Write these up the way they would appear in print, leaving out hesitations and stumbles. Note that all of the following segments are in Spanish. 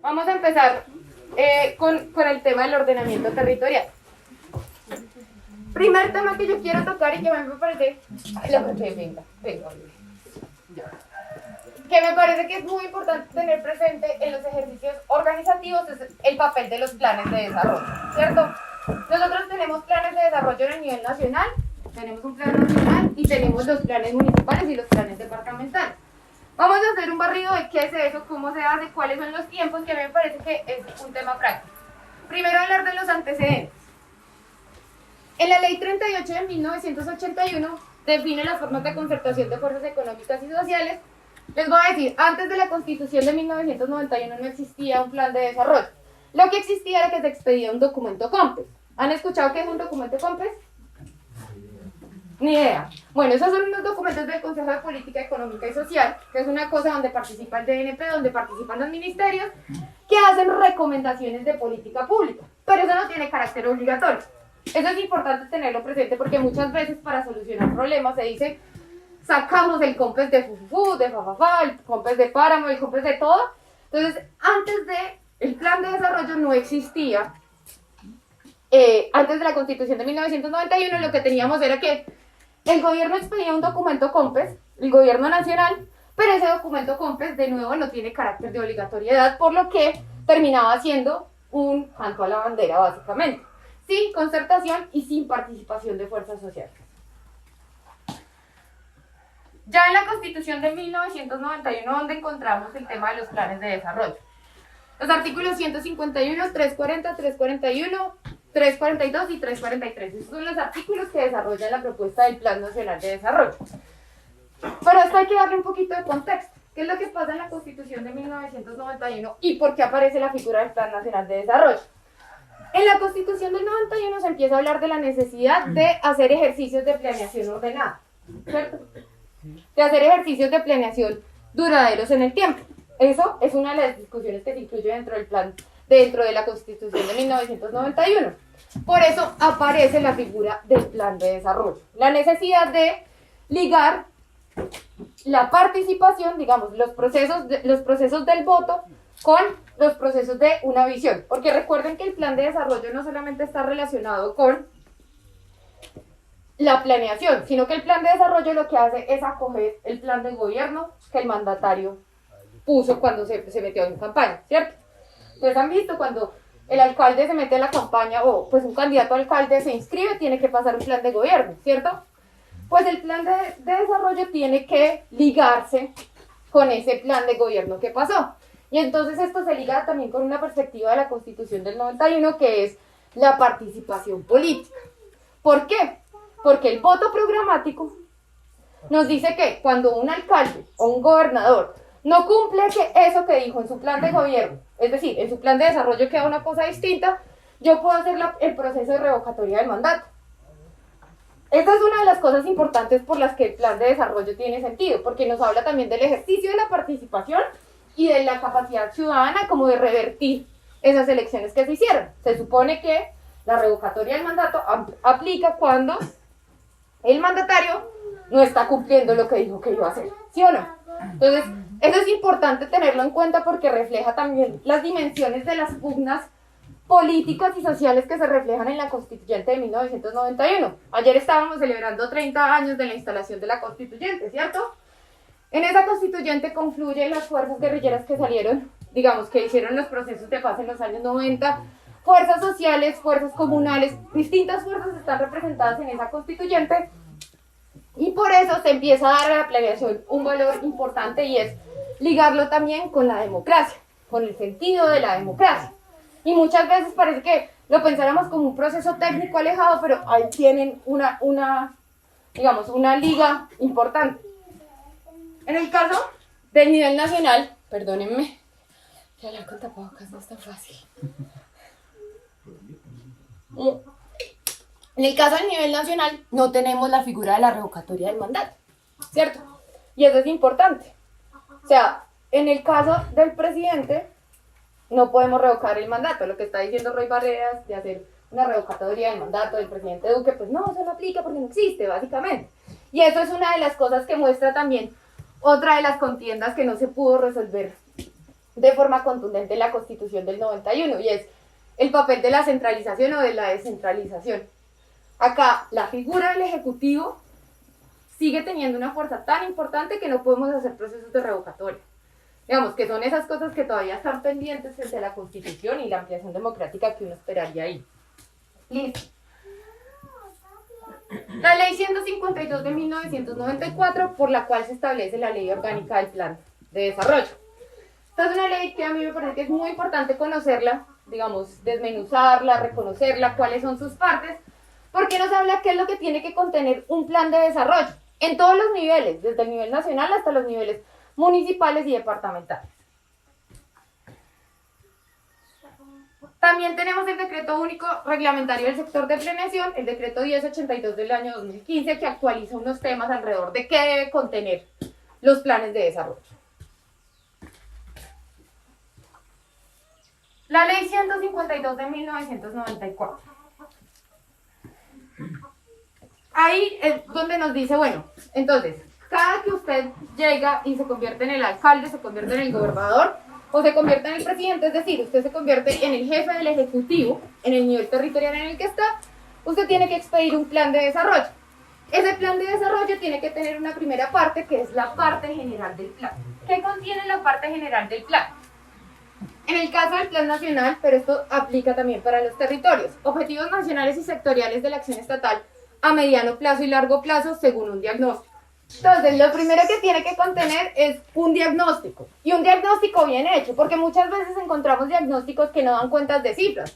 Vamos a empezar con el tema del ordenamiento territorial. Primer tema que yo quiero tocar y que me parece... que me parece que es muy importante tener presente en los ejercicios organizativos es el papel de los planes de desarrollo, ¿cierto? Nosotros tenemos planes de desarrollo a nivel nacional, tenemos un plan nacional y tenemos los planes municipales y los planes departamentales. Vamos a hacer un barrido de qué es eso, cómo se hace, cuáles son los tiempos, que a mí me parece que es un tema práctico. Primero hablar de los antecedentes. En la Ley 38 de 1981 define las formas de concertación de fuerzas económicas y sociales. Les voy a decir, antes de la Constitución de 1991 no existía un plan de desarrollo. Lo que existía era que se expedía un documento COMPES. ¿Han escuchado qué es un documento COMPES? Ni idea. Bueno, esos son unos documentos del Consejo de Política Económica y Social, que es una cosa donde participa el DNP, donde participan los ministerios, que hacen recomendaciones de política pública. Pero eso no tiene carácter obligatorio. Eso es importante tenerlo presente porque muchas veces para solucionar problemas se dice, sacamos el COMPES de Fufufu, de Fafafá, el COMPES de Páramo, el COMPES de todo. Entonces, antes del plan de desarrollo no existía, antes de la Constitución de 1991 lo que teníamos era que el gobierno expedía un documento COMPES, el gobierno nacional, pero ese documento COMPES de nuevo no tiene carácter de obligatoriedad, por lo que terminaba siendo un canto a la bandera básicamente, sin concertación y sin participación de fuerzas sociales. Ya en la Constitución de 1991, donde encontramos el tema de los planes de desarrollo. Los artículos 151, 340, 341, 342 y 343. Esos son los artículos que desarrollan la propuesta del Plan Nacional de Desarrollo. Pero esto hay que darle un poquito de contexto. ¿Qué es lo que pasa en la Constitución de 1991 y por qué aparece la figura del Plan Nacional de Desarrollo? En la Constitución del 91 se empieza a hablar de la necesidad de hacer ejercicios de planeación ordenada, ¿cierto? De hacer ejercicios de planeación duraderos en el tiempo. Eso es una de las discusiones que se incluye dentro de la Constitución de 1991. Por eso aparece la figura del plan de desarrollo. La necesidad de ligar la participación, digamos, los procesos del voto con los procesos de una visión. Porque recuerden que el plan de desarrollo no solamente está relacionado con la planeación, sino que el plan de desarrollo lo que hace es acoger el plan de gobierno que el mandatario puso cuando se metió en campaña, ¿cierto? Ustedes han visto cuando el alcalde se mete en la campaña o pues un candidato a alcalde se inscribe, tiene que pasar un plan de gobierno, ¿cierto? Pues el plan de desarrollo tiene que ligarse con ese plan de gobierno que pasó. Y entonces esto se liga también con una perspectiva de la Constitución del 91 que es la participación política. ¿Por qué? Porque el voto programático nos dice que cuando un alcalde o un gobernador no cumple eso que dijo en su plan de gobierno, es decir, en su plan de desarrollo queda una cosa distinta, yo puedo hacer el proceso de revocatoria del mandato. Esta es una de las cosas importantes por las que el plan de desarrollo tiene sentido, porque nos habla también del ejercicio de la participación y de la capacidad ciudadana como de revertir esas elecciones que se hicieron. Se supone que la revocatoria del mandato aplica cuando el mandatario no está cumpliendo lo que dijo que iba a hacer, ¿sí o no? Entonces, eso es importante tenerlo en cuenta porque refleja también las dimensiones de las pugnas políticas y sociales que se reflejan en la Constituyente de 1991. Ayer estábamos celebrando 30 años de la instalación de la Constituyente, ¿cierto? En esa Constituyente confluyen las fuerzas guerrilleras que salieron, digamos, que hicieron los procesos de paz en los años 90, fuerzas sociales, fuerzas comunales, distintas fuerzas están representadas en esa Constituyente. Y por eso se empieza a dar a la planeación un valor importante y es ligarlo también con la democracia, con el sentido de la democracia. Y muchas veces parece que lo pensáramos como un proceso técnico alejado, pero ahí tienen una liga importante. En el caso del nivel nacional, perdónenme, que hablar con tapabocas no es tan fácil. En el caso del nivel nacional no tenemos la figura de la revocatoria del mandato, ¿cierto? Y eso es importante. O sea, en el caso del presidente no podemos revocar el mandato. Lo que está diciendo Roy Barreras de hacer una revocatoria del mandato del presidente Duque, pues no, eso no aplica porque no existe, básicamente. Y eso es una de las cosas que muestra también otra de las contiendas que no se pudo resolver de forma contundente en la Constitución del 91, y es el papel de la centralización o de la descentralización. Acá la figura del Ejecutivo sigue teniendo una fuerza tan importante que no podemos hacer procesos de revocatoria. Digamos que son esas cosas que todavía están pendientes frente a la Constitución y la ampliación democrática que uno esperaría ahí. Listo. La Ley 152 de 1994, por la cual se establece la Ley Orgánica del Plan de Desarrollo. Esta es una ley que a mí me parece que es muy importante conocerla, digamos, desmenuzarla, reconocerla, cuáles son sus partes, porque nos habla qué es lo que tiene que contener un plan de desarrollo, en todos los niveles, desde el nivel nacional hasta los niveles municipales y departamentales. También tenemos el Decreto Único Reglamentario del Sector de Planeación, el Decreto 1082 del año 2015, que actualiza unos temas alrededor de qué debe contener los planes de desarrollo. La Ley 152 de 1994. Ahí es donde nos dice, bueno, entonces, cada que usted llega y se convierte en el alcalde, se convierte en el gobernador o se convierte en el presidente, es decir, usted se convierte en el jefe del ejecutivo, en el nivel territorial en el que está, usted tiene que expedir un plan de desarrollo. Ese plan de desarrollo tiene que tener una primera parte, que es la parte general del plan. ¿Qué contiene la parte general del plan? En el caso del Plan Nacional, pero esto aplica también para los territorios, objetivos nacionales y sectoriales de la acción estatal a mediano plazo y largo plazo según un diagnóstico. Entonces, lo primero que tiene que contener es un diagnóstico, y un diagnóstico bien hecho, porque muchas veces encontramos diagnósticos que no dan cuentas de cifras.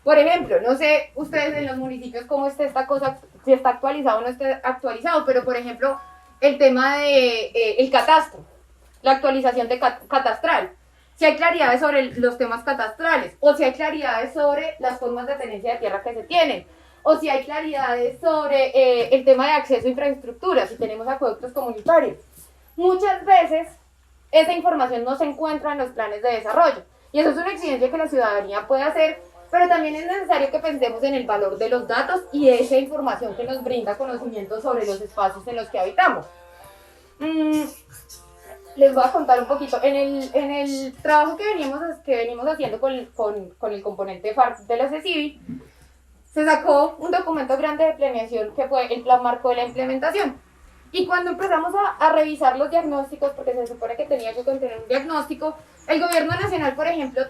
Por ejemplo, no sé ustedes en los municipios cómo está esta cosa, si está actualizado o no está actualizado, pero por ejemplo, el tema de el catastro, la actualización de catastral. Si hay claridades sobre los temas catastrales, o si hay claridades sobre las formas de tenencia de tierra que se tienen, o si hay claridades sobre el tema de acceso a infraestructura, si tenemos acueductos comunitarios. Muchas veces esa información no se encuentra en los planes de desarrollo, y eso es una exigencia que la ciudadanía puede hacer, pero también es necesario que pensemos en el valor de los datos y de esa información que nos brinda conocimiento sobre los espacios en los que habitamos. Les voy a contar un poquito. En el trabajo que venimos haciendo con el componente FARC de la CECIBI, se sacó un documento grande de planeación que fue el plan marco de la implementación. Y cuando empezamos a revisar los diagnósticos, porque se supone que tenía que contener un diagnóstico, el gobierno nacional, por ejemplo,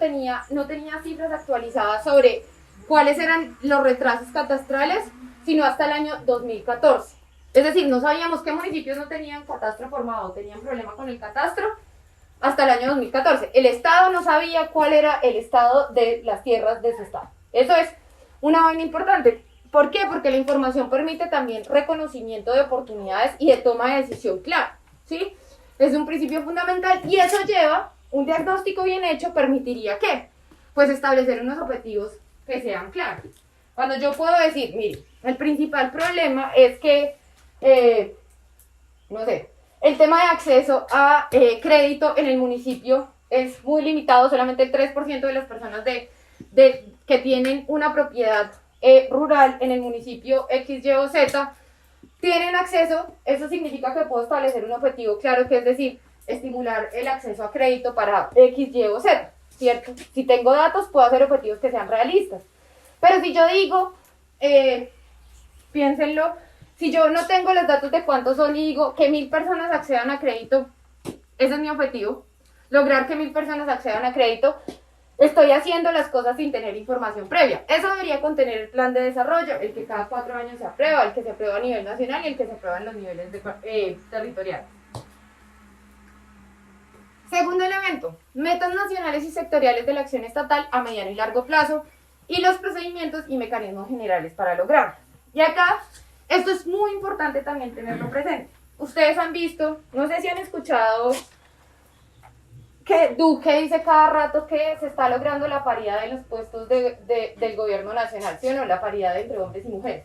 no tenía cifras actualizadas sobre cuáles eran los retrasos catastrales, sino hasta el año 2014. Es decir, no sabíamos qué municipios no tenían catastro formado, tenían problema con el catastro hasta el año 2014. El Estado no sabía cuál era el estado de las tierras de su estado. Eso es una vaina importante. ¿Por qué? Porque la información permite también reconocimiento de oportunidades y de toma de decisión clara, ¿sí? Es un principio fundamental, y eso lleva, un diagnóstico bien hecho permitiría ¿qué? Pues establecer unos objetivos que sean claros. Cuando yo puedo decir, mire, el principal problema es que no sé, el tema de acceso a crédito en el municipio es muy limitado, solamente el 3% de las personas que tienen una propiedad rural en el municipio X, Y o Z tienen acceso. Eso significa que puedo establecer un objetivo claro, que es decir, estimular el acceso a crédito para X, Y o Z, ¿cierto? Si tengo datos, puedo hacer objetivos que sean realistas. Pero si yo digo, piénsenlo, si yo no tengo los datos de cuántos son y digo que 1000 personas accedan a crédito, ese es mi objetivo, lograr que 1000 personas accedan a crédito, estoy haciendo las cosas sin tener información previa. Eso debería contener el plan de desarrollo, el que cada 4 años se aprueba, el que se aprueba a nivel nacional y el que se aprueba en los niveles territoriales. Segundo elemento, metas nacionales y sectoriales de la acción estatal a mediano y largo plazo y los procedimientos y mecanismos generales para lograrlo. Y acá, esto es muy importante también tenerlo presente. Ustedes han visto, no sé si han escuchado que Duque dice cada rato que se está logrando la paridad en los puestos del gobierno nacional, ¿sí o no? La paridad entre hombres y mujeres.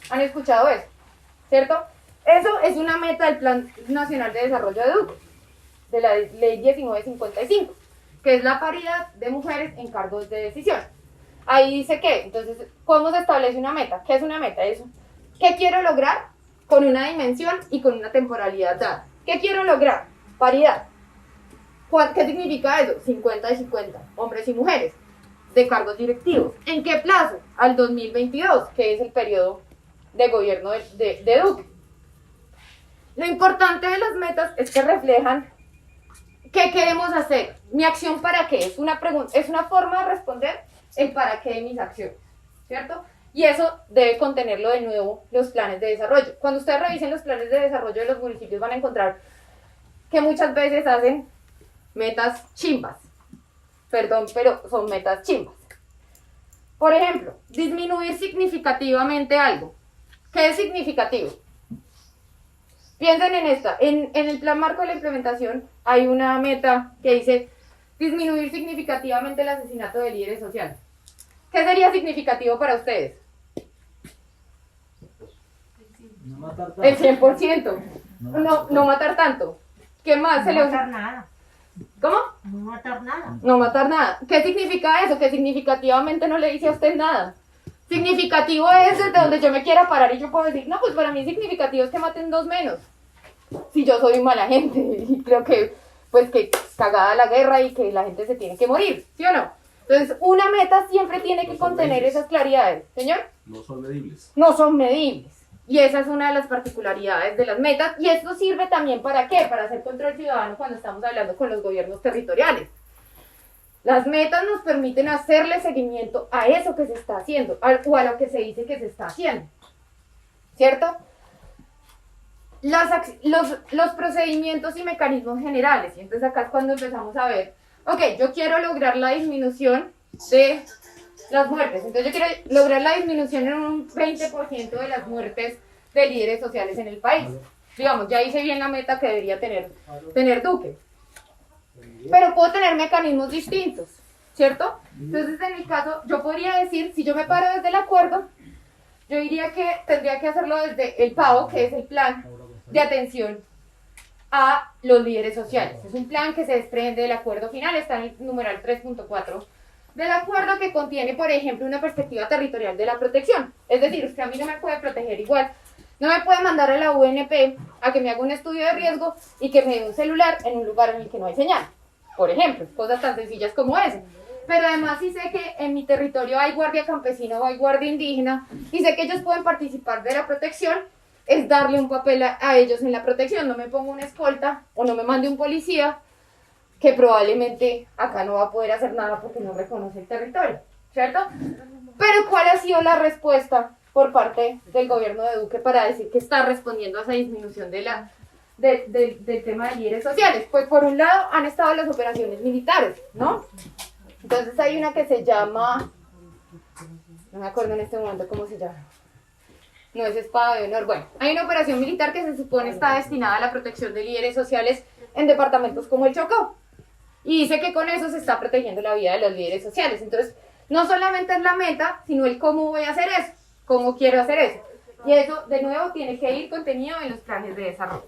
¿Han escuchado eso? ¿Cierto? Eso es una meta del Plan Nacional de Desarrollo de Duque, de la Ley 1955, que es la paridad de mujeres en cargos de decisión. Ahí dice que, entonces, ¿cómo se establece una meta? ¿Qué es una meta? Eso. ¿Qué quiero lograr? Con una dimensión y con una temporalidad dada. ¿Qué quiero lograr? Paridad. ¿Qué significa eso? 50 y 50, hombres y mujeres, de cargos directivos. ¿En qué plazo? Al 2022, que es el periodo de gobierno de Duque. Lo importante de las metas es que reflejan qué queremos hacer. ¿Mi acción para qué? Es una pregunta, es una forma de responder el para qué de mis acciones, ¿cierto? Y eso debe contenerlo de nuevo los planes de desarrollo. Cuando ustedes revisen los planes de desarrollo de los municipios van a encontrar que muchas veces hacen metas chimbas. Perdón, pero son metas chimbas. Por ejemplo, disminuir significativamente algo. ¿Qué es significativo? Piensen en esta. En el plan marco de la implementación hay una meta que dice disminuir significativamente el asesinato de líderes sociales. ¿Qué sería significativo para ustedes? No matar tanto. El 100%. No matar tanto. ¿Qué más se le No matar nada. ¿Cómo? No matar nada. No matar nada. ¿Qué significa eso? Que significativamente no le dice a usted nada. Significativo es desde donde yo me quiera parar y yo puedo decir, no, pues para mí significativo es que maten 2 menos. Si yo soy mala gente y creo que, pues que cagada la guerra y que la gente se tiene que morir, ¿sí o no? Entonces, una meta siempre tiene que contener esas claridades. ¿Señor? No son medibles. No son medibles. Y esa es una de las particularidades de las metas. Y esto sirve también ¿para qué? Para hacer control ciudadano cuando estamos hablando con los gobiernos territoriales. Las metas nos permiten hacerle seguimiento a eso que se está haciendo, o a lo que se dice que se está haciendo. ¿Cierto? Los procedimientos y mecanismos generales. Y entonces acá es cuando empezamos a ver, ok, yo quiero lograr la disminución de las muertes. Entonces yo quiero lograr la disminución en un 20% de las muertes de líderes sociales en el país. Digamos, ya hice bien la meta que debería tener Duque. Pero puedo tener mecanismos distintos, ¿cierto? Entonces en mi caso, yo podría decir, si yo me paro desde el acuerdo, yo diría que tendría que hacerlo desde el PAO, que es el plan de atención a los líderes sociales. Es un plan que se desprende del acuerdo final, está en el numeral 3.4 del acuerdo, que contiene, por ejemplo, una perspectiva territorial de la protección. Es decir, usted a mí no me puede proteger igual. No me puede mandar a la UNP a que me haga un estudio de riesgo y que me dé un celular en un lugar en el que no hay señal. Por ejemplo, cosas tan sencillas como esa. Pero además sí sé que en mi territorio hay guardia campesina o hay guardia indígena y sé que ellos pueden participar de la protección, es darle un papel a ellos en la protección. No me pongo una escolta o no me mande un policía que probablemente acá no va a poder hacer nada porque no reconoce el territorio, ¿cierto? Pero ¿cuál ha sido la respuesta por parte del gobierno de Duque para decir que está respondiendo a esa disminución del tema de líderes sociales? Pues por un lado han estado las operaciones militares, ¿no? Entonces hay una que se llama, no me acuerdo en este momento cómo se llama, no es Espada de Honor, bueno, hay una operación militar que se supone está destinada a la protección de líderes sociales en departamentos como el Chocó, y dice que con eso se está protegiendo la vida de los líderes sociales. Entonces, no solamente es la meta, sino el cómo voy a hacer eso, cómo quiero hacer eso, y eso, de nuevo, tiene que ir contenido en los planes de desarrollo.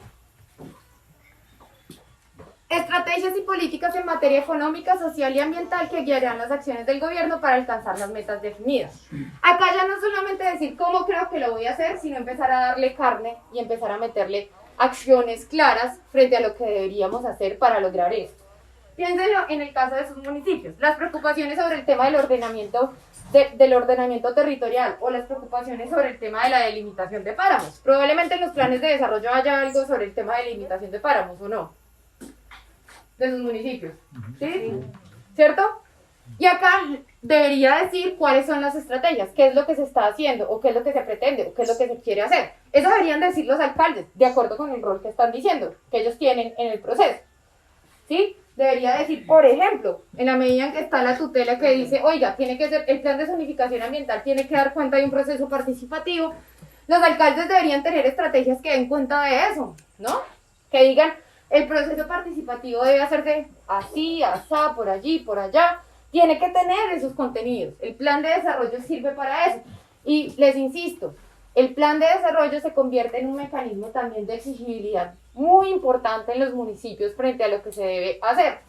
Estrategias y políticas en materia económica, social y ambiental que guiarán las acciones del gobierno para alcanzar las metas definidas. Acá ya no solamente decir cómo creo que lo voy a hacer, sino empezar a darle carne y empezar a meterle acciones claras frente a lo que deberíamos hacer para lograr eso. Piénsenlo en el caso de sus municipios. Las preocupaciones sobre el tema del ordenamiento territorial o las preocupaciones sobre el tema de la delimitación de páramos. Probablemente en los planes de desarrollo haya algo sobre el tema de delimitación de páramos, ¿o no? De sus municipios, ¿sí? ¿Cierto? Y acá debería decir cuáles son las estrategias, qué es lo que se está haciendo, o qué es lo que se pretende, o qué es lo que se quiere hacer. Eso deberían decir los alcaldes, de acuerdo con el rol que están diciendo, que ellos tienen en el proceso, ¿sí? Debería decir, por ejemplo, en la medida en que está la tutela que dice, oiga, tiene que ser, el plan de zonificación ambiental tiene que dar cuenta de un proceso participativo, los alcaldes deberían tener estrategias que den cuenta de eso, ¿no? Que digan, el proceso participativo debe hacerse así, asá, por allí, por allá. Tiene que tener esos contenidos. El plan de desarrollo sirve para eso. Y les insisto, el plan de desarrollo se convierte en un mecanismo también de exigibilidad muy importante en los municipios frente a lo que se debe hacer.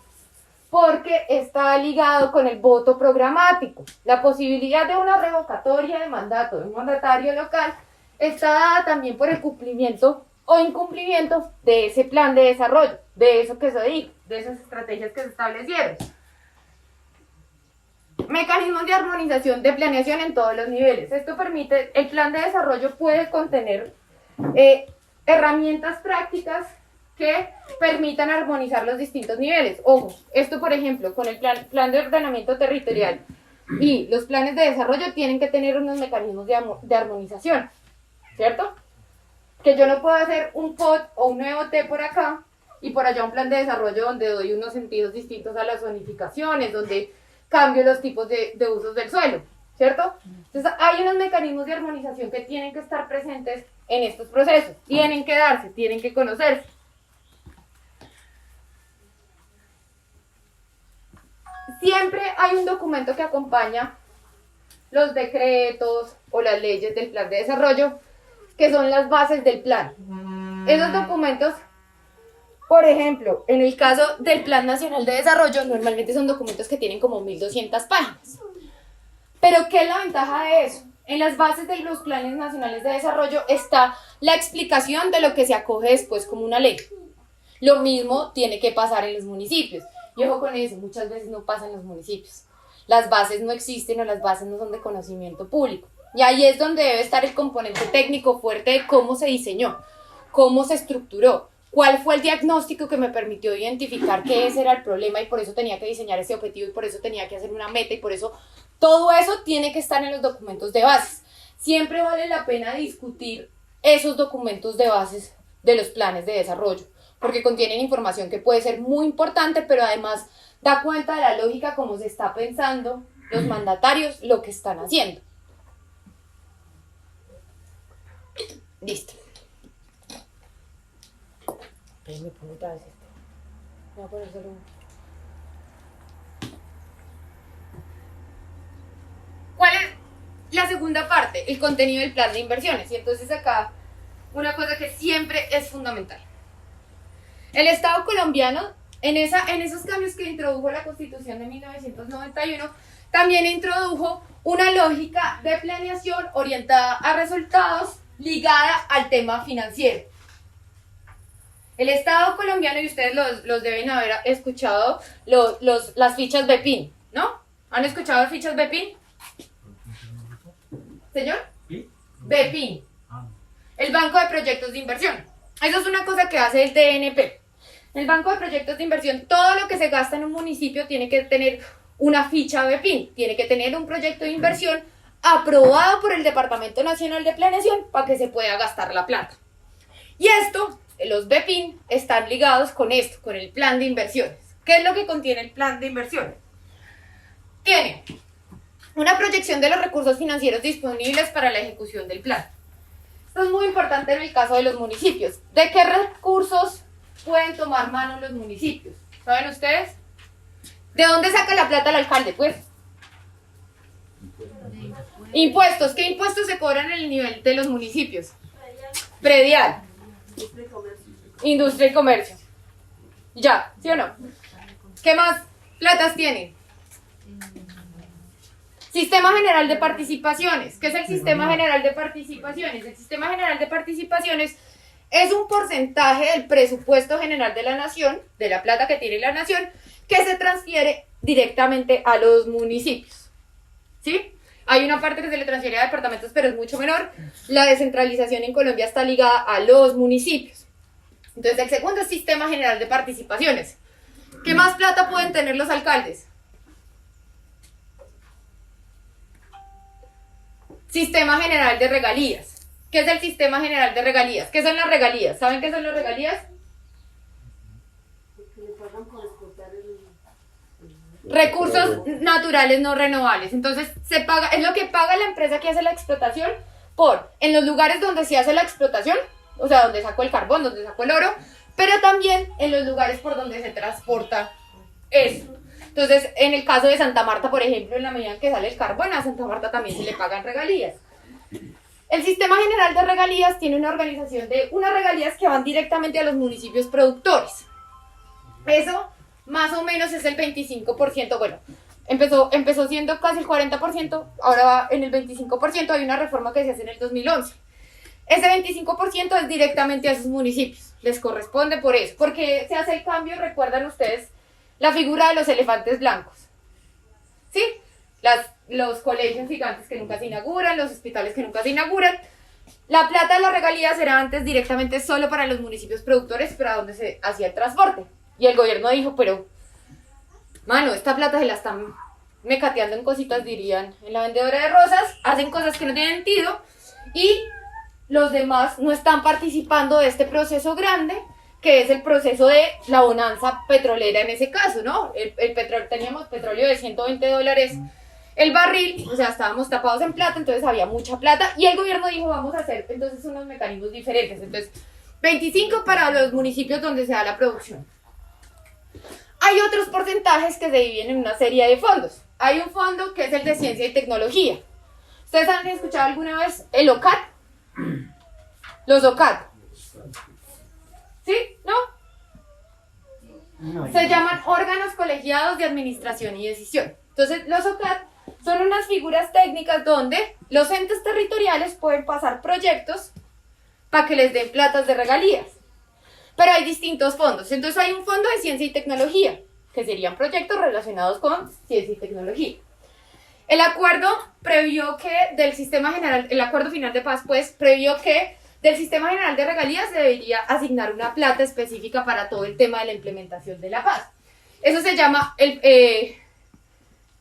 Porque está ligado con el voto programático. La posibilidad de una revocatoria de mandato de un mandatario local está dada también por el cumplimiento o incumplimiento de ese plan de desarrollo, de eso que se dijo, de esas estrategias que se establecieron. Mecanismos de armonización de planeación en todos los niveles. Esto permite, el plan de desarrollo puede contener herramientas prácticas que permitan armonizar los distintos niveles. Ojo, esto por ejemplo, con el plan de ordenamiento territorial y los planes de desarrollo tienen que tener unos mecanismos de armonización, ¿cierto? Que yo no puedo hacer un POT o un EOT por acá y por allá un plan de desarrollo donde doy unos sentidos distintos a las zonificaciones, donde cambio los tipos de usos del suelo, ¿cierto? Entonces hay unos mecanismos de armonización que tienen que estar presentes en estos procesos, tienen que darse, tienen que conocerse. Siempre hay un documento que acompaña los decretos o las leyes del plan de desarrollo, que son las bases del plan. Esos documentos, por ejemplo, en el caso del Plan Nacional de Desarrollo, normalmente son documentos que tienen como 1200 páginas. Pero ¿qué es la ventaja de eso? En las bases de los planes nacionales de desarrollo está la explicación de lo que se acoge después como una ley. Lo mismo tiene que pasar en los municipios. Y ojo con eso, muchas veces no pasa en los municipios. Las bases no existen o las bases no son de conocimiento público. Y ahí es donde debe estar el componente técnico fuerte de cómo se diseñó, cómo se estructuró, cuál fue el diagnóstico que me permitió identificar que ese era el problema y por eso tenía que diseñar ese objetivo y por eso tenía que hacer una meta y por eso todo eso tiene que estar en los documentos de bases. Siempre vale la pena discutir esos documentos de bases de los planes de desarrollo, porque contienen información que puede ser muy importante, pero además da cuenta de la lógica como se está pensando los mandatarios lo que están haciendo. Listo. Ahí me pongo otra vez esto. Voy a poner solo uno. ¿Cuál es la segunda parte? El contenido del plan de inversiones. Y entonces acá una cosa que siempre es fundamental. El Estado colombiano, en esos cambios que introdujo la Constitución de 1991, también introdujo una lógica de planeación orientada a resultados ligada al tema financiero. El Estado colombiano, y ustedes los deben haber escuchado, las fichas BEPIN, ¿no? ¿Han escuchado las fichas BEPIN? ¿Señor? BEPIN. El Banco de Proyectos de Inversión. Eso es una cosa que hace el DNP. El Banco de Proyectos de Inversión, todo lo que se gasta en un municipio tiene que tener una ficha BEPIN, tiene que tener un proyecto de inversión aprobado por el Departamento Nacional de Planeación para que se pueda gastar la plata. Y esto, los BEPIN, están ligados con esto, con el plan de inversiones. ¿Qué es lo que contiene el plan de inversiones? Tiene una proyección de los recursos financieros disponibles para la ejecución del plan. Esto es muy importante en el caso de los municipios. ¿De qué recursos pueden tomar mano los municipios? ¿Saben ustedes? ¿De dónde saca la plata el alcalde? Pues impuestos. ¿Qué impuestos se cobran en el nivel de los municipios? Predial. Industria y comercio. Ya, ¿sí o no? ¿Qué más platas tienen? Sistema General de Participaciones. ¿Qué es el Sistema General de Participaciones? El Sistema General de Participaciones es un porcentaje del presupuesto general de la nación, de la plata que tiene la nación, que se transfiere directamente a los municipios. ¿Sí? Hay una parte que se le transfiere a departamentos, pero es mucho menor. La descentralización en Colombia está ligada a los municipios. Entonces, el segundo es Sistema General de Participaciones. ¿Qué más plata pueden tener los alcaldes? Sistema General de Regalías. ¿Qué es el Sistema General de Regalías? ¿Qué son las regalías? ¿Saben qué son las regalías? Recursos naturales no renovables. Entonces, se paga, es lo que paga la empresa que hace la explotación en los lugares donde se hace la explotación, o sea, donde sacó el carbón, donde sacó el oro, pero también en los lugares por donde se transporta eso. Entonces, en el caso de Santa Marta, por ejemplo, en la medida en que sale el carbón, a Santa Marta también se le pagan regalías. El Sistema General de Regalías tiene una organización de unas regalías que van directamente a los municipios productores. Eso, más o menos, es el 25%. Bueno, empezó siendo casi el 40%, ahora va en el 25%. Hay una reforma que se hace en el 2011. ese 25% es directamente a esos municipios, les corresponde por eso, porque se hace el cambio, recuerdan ustedes, la figura de los elefantes blancos, ¿sí? Los colegios gigantes que nunca se inauguran, los hospitales que nunca se inauguran. La plata de las regalías era antes directamente solo para los municipios productores, para donde se hacía el transporte. Y el gobierno dijo, pero, mano, esta plata se la están mecateando en cositas, dirían, en la vendedora de rosas, hacen cosas que no tienen sentido, y los demás no están participando de este proceso grande, que es el proceso de la bonanza petrolera en ese caso, ¿no? Teníamos petróleo de $120 el barril, o sea, estábamos tapados en plata, entonces había mucha plata, y el gobierno dijo, vamos a hacer entonces unos mecanismos diferentes. Entonces, 25 para los municipios donde se da la producción. Hay otros porcentajes que se dividen en una serie de fondos. Hay un fondo que es el de ciencia y tecnología. ¿Ustedes han escuchado alguna vez el OCAT? Los OCAT. ¿Sí? ¿No? Se llaman órganos colegiados de administración y decisión. Entonces, los OCAT son unas figuras técnicas donde los entes territoriales pueden pasar proyectos para que les den platas de regalías. Pero hay distintos fondos. Entonces hay un fondo de ciencia y tecnología, que serían proyectos relacionados con ciencia y tecnología. El acuerdo previó que del sistema general, el acuerdo final de paz, pues, previó que del sistema general de regalías se debería asignar una plata específica para todo el tema de la implementación de la paz. Eso se llama el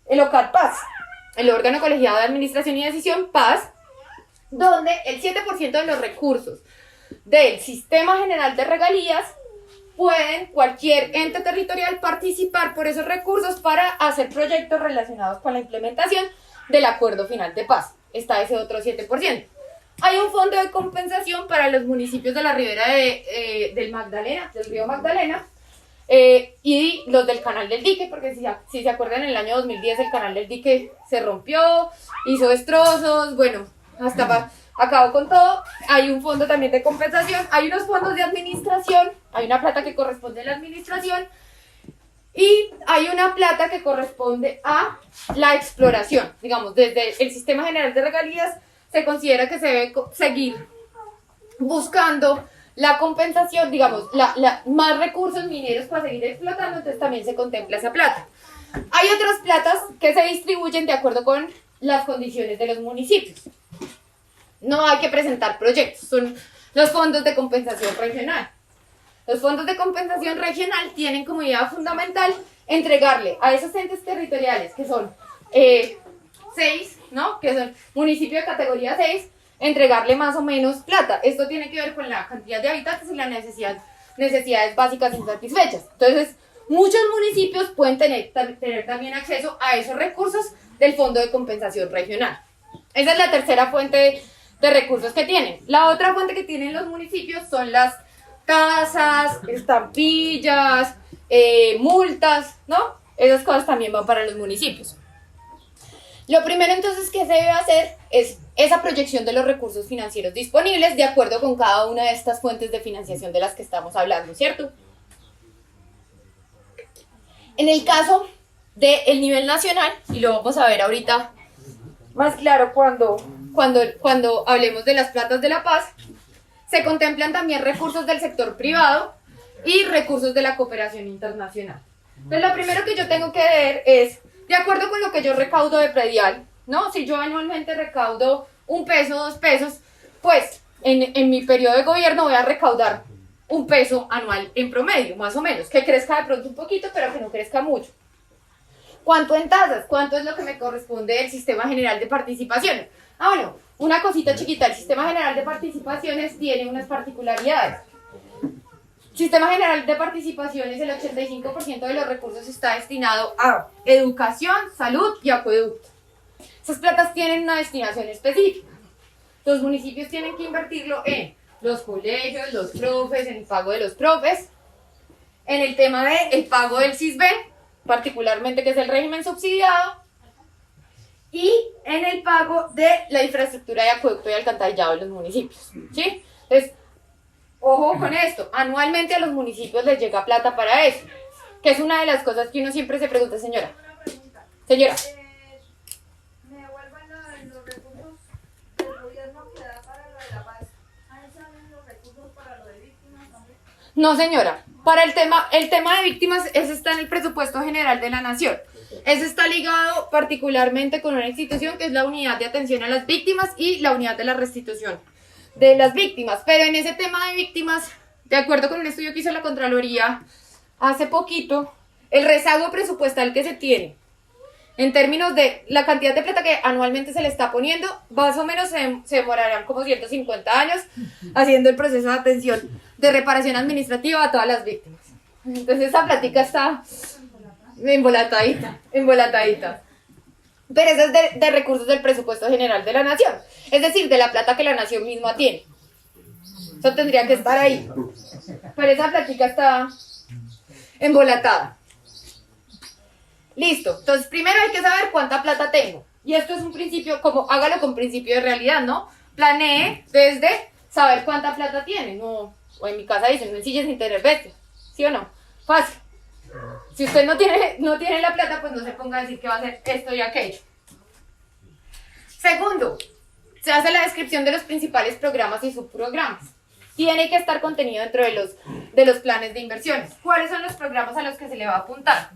OCAT Paz, el órgano colegiado de administración y decisión Paz, donde el 7% de los recursos del sistema general de regalías pueden cualquier ente territorial participar por esos recursos para hacer proyectos relacionados con la implementación del acuerdo final de paz. Está ese otro 7%. Hay un fondo de compensación para los municipios de la ribera del Magdalena, del río Magdalena, y los del canal del dique, porque si se acuerdan, en el año 2010 el canal del dique se rompió, hizo destrozos, bueno, acabó con todo. Hay un fondo también de compensación, hay unos fondos de administración, hay una plata que corresponde a la administración y hay una plata que corresponde a la exploración. Digamos, desde el sistema general de regalías se considera que se debe seguir buscando la compensación, digamos, más recursos mineros para seguir explotando, entonces también se contempla esa plata. Hay otras platas que se distribuyen de acuerdo con las condiciones de los municipios. No hay que presentar proyectos, son los fondos de compensación regional. Los fondos de compensación regional tienen como idea fundamental entregarle a esos entes territoriales que son 6, ¿no? Que son municipios de categoría 6, entregarle más o menos plata. Esto tiene que ver con la cantidad de habitantes y las necesidades básicas insatisfechas. Entonces, muchos municipios pueden tener también acceso a esos recursos del Fondo de Compensación Regional. Esa es la tercera fuente de recursos que tienen. La otra fuente que tienen los municipios son las tasas, estampillas, multas, ¿no? Esas cosas también van para los municipios. Lo primero entonces que se debe hacer es esa proyección de los recursos financieros disponibles de acuerdo con cada una de estas fuentes de financiación de las que estamos hablando, ¿cierto? En el caso del nivel nacional, y lo vamos a ver ahorita más claro cuando hablemos de las platas de la paz, se contemplan también recursos del sector privado y recursos de la cooperación internacional. Entonces, lo primero que yo tengo que ver es, de acuerdo con lo que yo recaudo de predial, ¿no? Si yo anualmente recaudo 1 peso, 2 pesos, pues en mi periodo de gobierno voy a recaudar 1 peso anual en promedio, más o menos, que crezca de pronto un poquito, pero que no crezca mucho. ¿Cuánto en tasas? ¿Cuánto es lo que me corresponde del Sistema General de Participaciones? Ah, bueno, una cosita chiquita, el Sistema General de Participaciones tiene unas particularidades. Sistema General de Participaciones, el 85% de los recursos está destinado a educación, salud y acueducto. Esas platas tienen una destinación específica. Los municipios tienen que invertirlo en los colegios, los profes, en el pago de los profes, en el tema del pago del CISBEN, particularmente que es el régimen subsidiado, y en el pago de la infraestructura de acueducto y alcantarillado de los municipios, ¿sí? Entonces, ojo con esto, anualmente a los municipios les llega plata para eso, que es una de las cosas que uno siempre se pregunta, señora. Señora. ¿Me devuelvan los recursos del gobierno que da para lo de la paz? No, señora. Para el tema de víctimas, ese está en el presupuesto general de la Nación. Ese está ligado particularmente con una institución que es la Unidad de Atención a las Víctimas y la Unidad de la Restitución de las Víctimas. Pero en ese tema de víctimas, de acuerdo con un estudio que hizo la Contraloría hace poquito, el rezago presupuestal que se tiene en términos de la cantidad de plata que anualmente se le está poniendo, más o menos se demorarán como 150 años haciendo el proceso de atención de reparación administrativa a todas las víctimas. Entonces esa plática está embolatadita. Pero eso es de recursos del presupuesto general de la Nación, es decir, de la plata que la Nación misma tiene. Eso tendría que estar ahí. Pero esa plática está embolatada. Listo, entonces primero hay que saber cuánta plata tengo. Y esto es un principio, como hágalo con principio de realidad, ¿no? Planee desde saber cuánta plata tiene. No, o en mi casa dicen, no ensilles sin tener bestia. ¿Sí o no? Fácil. Si usted no tiene la plata, pues no se ponga a decir que va a hacer esto y aquello. Segundo, se hace la descripción de los principales programas y subprogramas. Tiene que estar contenido dentro de los planes de inversiones. ¿Cuáles son los programas a los que se le va a apuntar?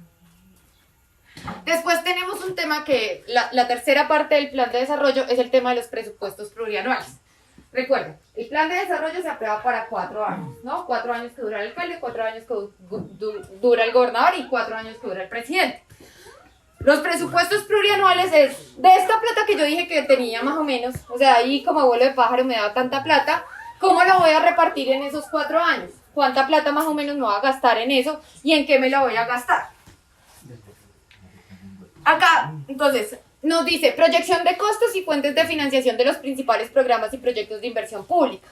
Después tenemos un tema que la tercera parte del plan de desarrollo es el tema de los presupuestos plurianuales. Recuerden, el plan de desarrollo se aprueba para 4 años, ¿no? 4 años que dura el alcalde, 4 años que dura el gobernador y 4 años que dura el presidente. Los presupuestos plurianuales es de esta plata que yo dije que tenía más o menos, o sea, ahí como abuelo de pájaro me da tanta plata, ¿cómo la voy a repartir en esos 4 años? ¿Cuánta plata más o menos me voy a gastar en eso y en qué me la voy a gastar? Acá, entonces, nos dice proyección de costos y fuentes de financiación de los principales programas y proyectos de inversión pública.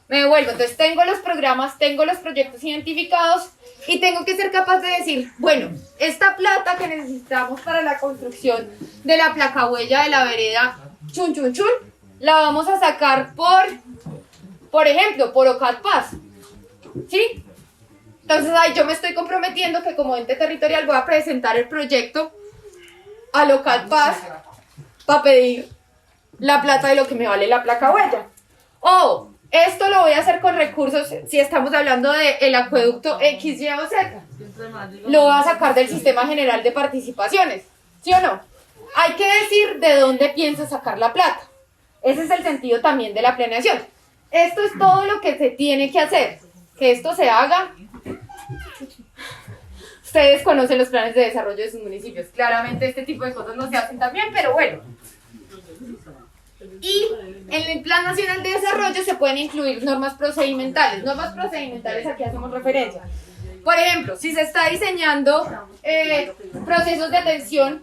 Me devuelvo, entonces tengo los programas, tengo los proyectos identificados y tengo que ser capaz de decir, bueno, esta plata que necesitamos para la construcción de la placahuella de la vereda chun chun chun, la vamos a sacar por ejemplo, por Ocalpaz, ¿sí? Entonces ahí yo me estoy comprometiendo que como ente territorial voy a presentar el proyecto a Ocalpaz para pedir la plata de lo que me vale la placahuella. O esto lo voy a hacer con recursos, si estamos hablando del acueducto X, Y o Z, lo voy a sacar del sistema general de participaciones, ¿sí o no? Hay que decir de dónde pienso sacar la plata. Ese es el sentido también de la planeación. Esto es todo lo que se tiene que hacer. Que esto se haga. Ustedes conocen los planes de desarrollo de sus municipios. Claramente este tipo de cosas no se hacen tan bien, pero bueno. Y en el Plan Nacional de Desarrollo se pueden incluir normas procedimentales. Normas procedimentales, aquí hacemos referencia. Por ejemplo, si se está diseñando procesos de atención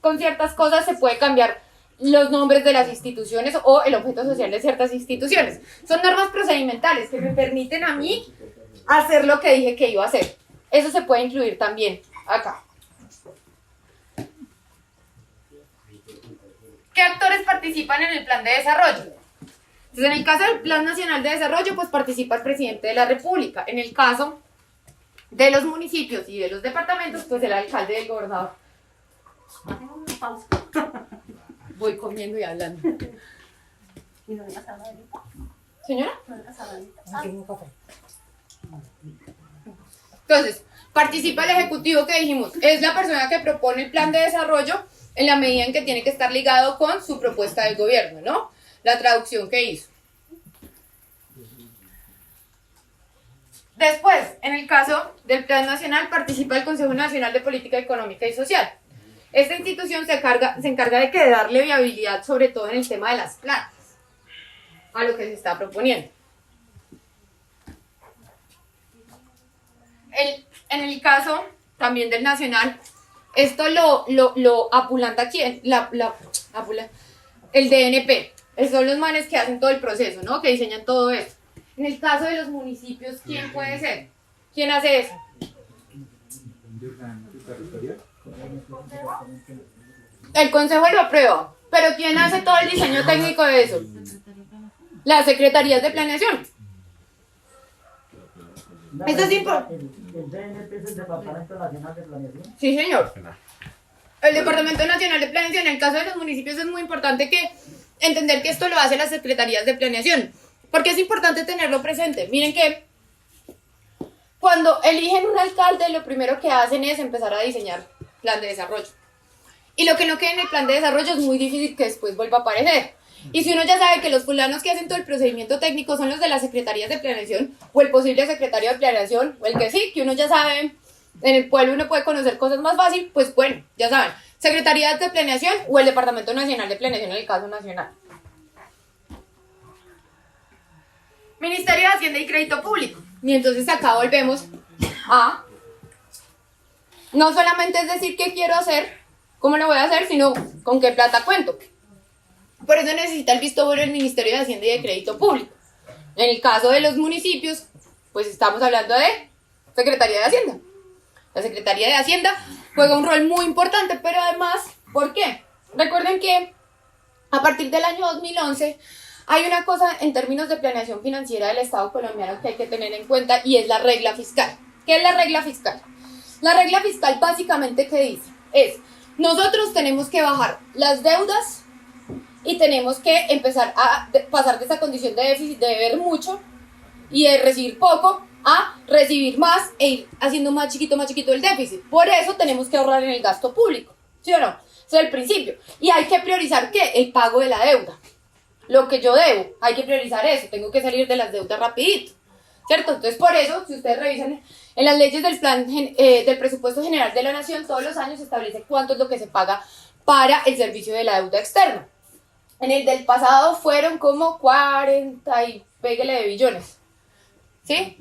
con ciertas cosas, se puede cambiar los nombres de las instituciones o el objeto social de ciertas instituciones. Son normas procedimentales que me permiten a mí hacer lo que dije que iba a hacer. Eso se puede incluir también acá. ¿Qué actores participan en el plan de desarrollo? Entonces, en el caso del Plan Nacional de Desarrollo, pues participa el presidente de la República. En el caso de los municipios y de los departamentos, pues el alcalde y el gobernador. Voy comiendo y hablando. ¿Señora? Entonces, participa el ejecutivo que dijimos, es la persona que propone el plan de desarrollo en la medida en que tiene que estar ligado con su propuesta del gobierno, ¿no? La traducción que hizo. Después, en el caso del Plan Nacional, participa el Consejo Nacional de Política Económica y Social. Esta institución se encarga de darle viabilidad, sobre todo en el tema de las platas, a lo que se está proponiendo. En el caso también del Nacional, esto lo apulanta quién, el DNP. Esos son los manes que hacen todo el proceso, ¿no? Que diseñan todo esto. En el caso de los municipios, ¿quién puede ser? ¿Quién hace eso? El consejo lo aprueba, pero ¿quién hace todo el diseño técnico de eso? Las secretarías de planeación. Esto es importante. ¿El DNP es el Departamento Nacional de Planeación? Sí, señor. El Departamento Nacional de Planeación, en el caso de los municipios es muy importante que entender que esto lo hacen las secretarías de planeación, porque es importante tenerlo presente. Miren que cuando eligen un alcalde, lo primero que hacen es empezar a diseñar plan de desarrollo. Y lo que no queda en el plan de desarrollo es muy difícil que después vuelva a aparecer. Y si uno ya sabe que los fulanos que hacen todo el procedimiento técnico son los de las secretarías de planeación, o el posible secretario de planeación, o el que sí, que uno ya sabe, en el pueblo uno puede conocer cosas más fácil, pues bueno, ya saben, secretarías de planeación o el Departamento Nacional de Planeación en el caso nacional. Ministerio de Hacienda y Crédito Público. Y entonces acá volvemos a, no solamente es decir qué quiero hacer, cómo lo voy a hacer, sino con qué plata cuento. Por eso necesita el visto bueno del Ministerio de Hacienda y de Crédito Público. En el caso de los municipios, pues estamos hablando de Secretaría de Hacienda. La Secretaría de Hacienda juega un rol muy importante, pero además, ¿por qué? Recuerden que a partir del año 2011 hay una cosa en términos de planeación financiera del Estado colombiano que hay que tener en cuenta y es la regla fiscal. ¿Qué es la regla fiscal? La regla fiscal básicamente ¿qué dice? Es, nosotros tenemos que bajar las deudas y tenemos que empezar a pasar de esa condición de déficit, de deber mucho y de recibir poco, a recibir más e ir haciendo más chiquito el déficit. Por eso tenemos que ahorrar en el gasto público, ¿sí o no? Ese es el principio. Y hay que priorizar, ¿qué? El pago de la deuda. Lo que yo debo, hay que priorizar eso. Tengo que salir de las deudas rapidito, ¿cierto? Entonces, por eso, si ustedes revisan en las leyes del plan del presupuesto general de la nación, todos los años se establece cuánto es lo que se paga para el servicio de la deuda externa. En el del pasado fueron como 40 y péguele de billones. ¿Sí?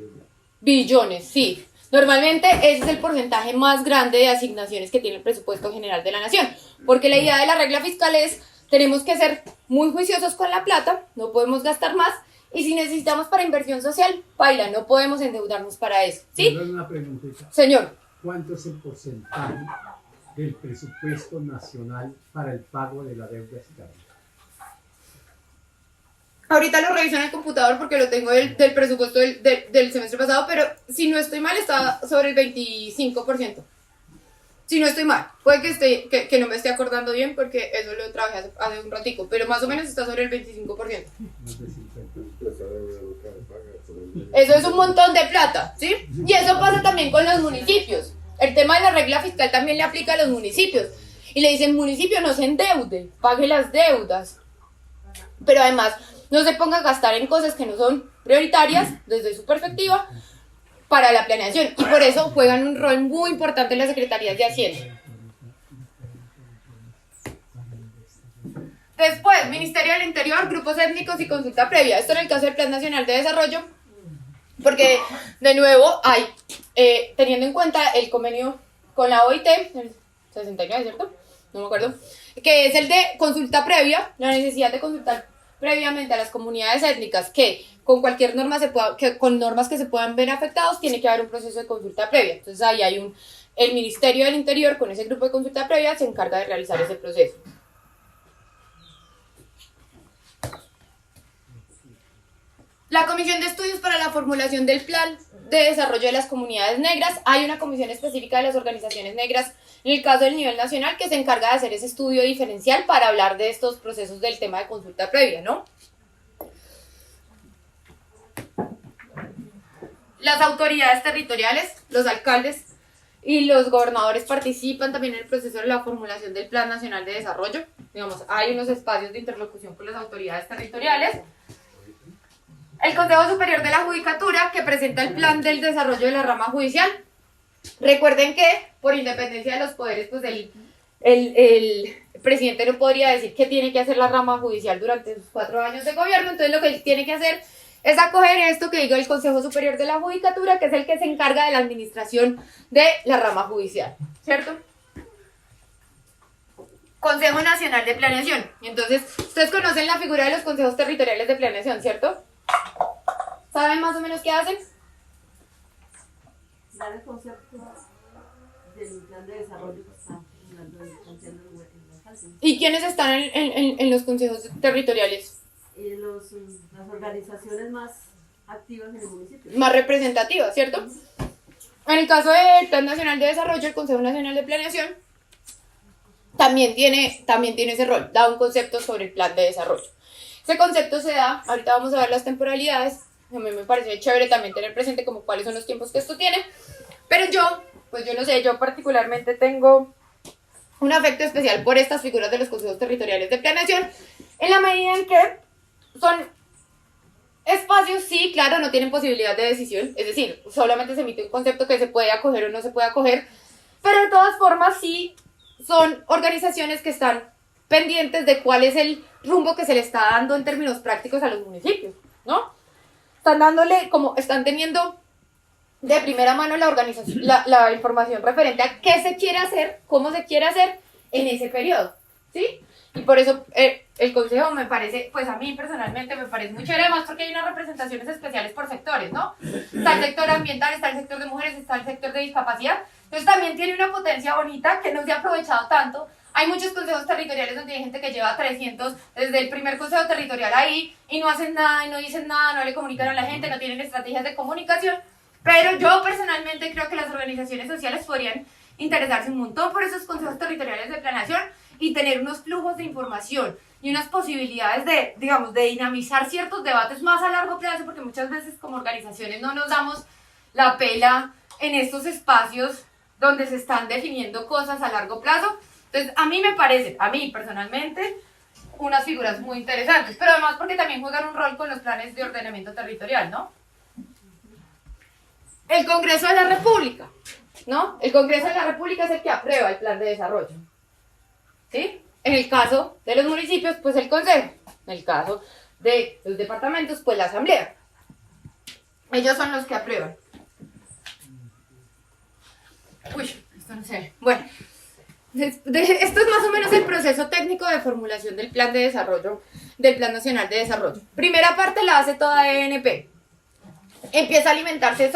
Billones, sí. Normalmente ese es el porcentaje más grande de asignaciones que tiene el presupuesto general de la nación. Porque la idea de la regla fiscal es, tenemos que ser muy juiciosos con la plata, no podemos gastar más. Y si necesitamos para inversión social, paila, no podemos endeudarnos para eso. ¿Sí? Una preguntita. Señor. ¿Cuánto es el porcentaje del presupuesto nacional para el pago de la deuda externa? Ahorita lo reviso en el computador porque lo tengo del presupuesto del semestre pasado, pero si no estoy mal está sobre el 25%. Si no estoy mal, puede que no me esté acordando bien porque eso lo trabajé hace un ratico, pero más o menos está sobre el 25%. Eso es un montón de plata, ¿sí? Y eso pasa también con los municipios. El tema de la regla fiscal también le aplica a los municipios. Y le dicen, municipio no se endeude, pague las deudas. Pero además, no se ponga a gastar en cosas que no son prioritarias desde su perspectiva para la planeación. Y por eso juegan un rol muy importante en las secretarías de Hacienda. Después, Ministerio del Interior, grupos étnicos y consulta previa. Esto en el caso del Plan Nacional de Desarrollo, porque de nuevo hay, teniendo en cuenta el convenio con la OIT, el 69, ¿cierto? No me acuerdo, que es el de consulta previa, la necesidad de consultar previamente a las comunidades étnicas que con cualquier norma con normas que se puedan ver afectados, tiene que haber un proceso de consulta previa. Entonces ahí hay el Ministerio del Interior con ese grupo de consulta previa se encarga de realizar ese proceso. La Comisión de Estudios para la formulación del Plan de Desarrollo de las Comunidades Negras. Hay una comisión específica de las organizaciones negras, en el caso del nivel nacional, que se encarga de hacer ese estudio diferencial para hablar de estos procesos del tema de consulta previa, ¿no? Las autoridades territoriales, los alcaldes y los gobernadores participan también en el proceso de la formulación del Plan Nacional de Desarrollo. Digamos, hay unos espacios de interlocución con las autoridades territoriales. El Consejo Superior de la Judicatura, que presenta el plan del desarrollo de la rama judicial. Recuerden que, por independencia de los poderes, pues el presidente no podría decir qué tiene que hacer la rama judicial durante sus 4 años de gobierno. Entonces lo que él tiene que hacer es acoger esto que diga el Consejo Superior de la Judicatura, que es el que se encarga de la administración de la rama judicial, ¿cierto? Consejo Nacional de Planeación. Entonces, ustedes conocen la figura de los consejos territoriales de planeación, ¿cierto? ¿Saben más o menos qué hacen? Dar el concepto del plan de desarrollo que está planteando el alcalde. ¿Y quiénes están en los consejos territoriales? Las organizaciones más activas en el municipio. Más representativas, ¿cierto? En el caso del Plan Nacional de Desarrollo, el Consejo Nacional de Planeación también tiene ese rol, da un concepto sobre el plan de desarrollo. Ese concepto se da, ahorita vamos a ver las temporalidades, A mí me parece chévere también tener presente como cuáles son los tiempos que esto tiene. Pero pues yo no sé, yo particularmente tengo un afecto especial por estas figuras de los consejos territoriales de planeación, en la medida en que son espacios, sí, claro, no tienen posibilidad de decisión, es decir, solamente se emite un concepto que se puede acoger o no se puede acoger, pero de todas formas sí son organizaciones que están pendientes de cuál es el rumbo que se le está dando en términos prácticos a los municipios, ¿no? Están teniendo de primera mano la organización, la información referente a qué se quiere hacer, cómo se quiere hacer en ese periodo, ¿sí? Y por eso el consejo me parece, pues a mí personalmente me parece muy chévere, además porque hay unas representaciones especiales por sectores, ¿no? Está el sector ambiental, está el sector de mujeres, está el sector de discapacidad, entonces también tiene una potencia bonita que no se ha aprovechado tanto. Hay muchos consejos territoriales donde hay gente que lleva 300 desde el primer consejo territorial ahí y no hacen nada y no dicen nada, no le comunican a la gente, no tienen estrategias de comunicación, pero yo personalmente creo que las organizaciones sociales podrían interesarse un montón por esos consejos territoriales de planeación y tener unos flujos de información y unas posibilidades de, digamos, de dinamizar ciertos debates más a largo plazo, porque muchas veces como organizaciones no nos damos la pela en estos espacios donde se están definiendo cosas a largo plazo. Entonces, a mí me parece, a mí personalmente, unas figuras muy interesantes, pero además porque también juegan un rol con los planes de ordenamiento territorial, ¿no? El Congreso de la República, ¿no? El Congreso de la República es el que aprueba el plan de desarrollo, ¿sí? En el caso de los municipios, pues el Consejo. En el caso de los departamentos, pues la Asamblea. Ellos son los que aprueban. Uy, esto no se ve. Bueno. Esto es más o menos el proceso técnico de formulación del plan de desarrollo, del Plan Nacional de Desarrollo. Primera parte la hace toda ENP. Empieza a alimentarse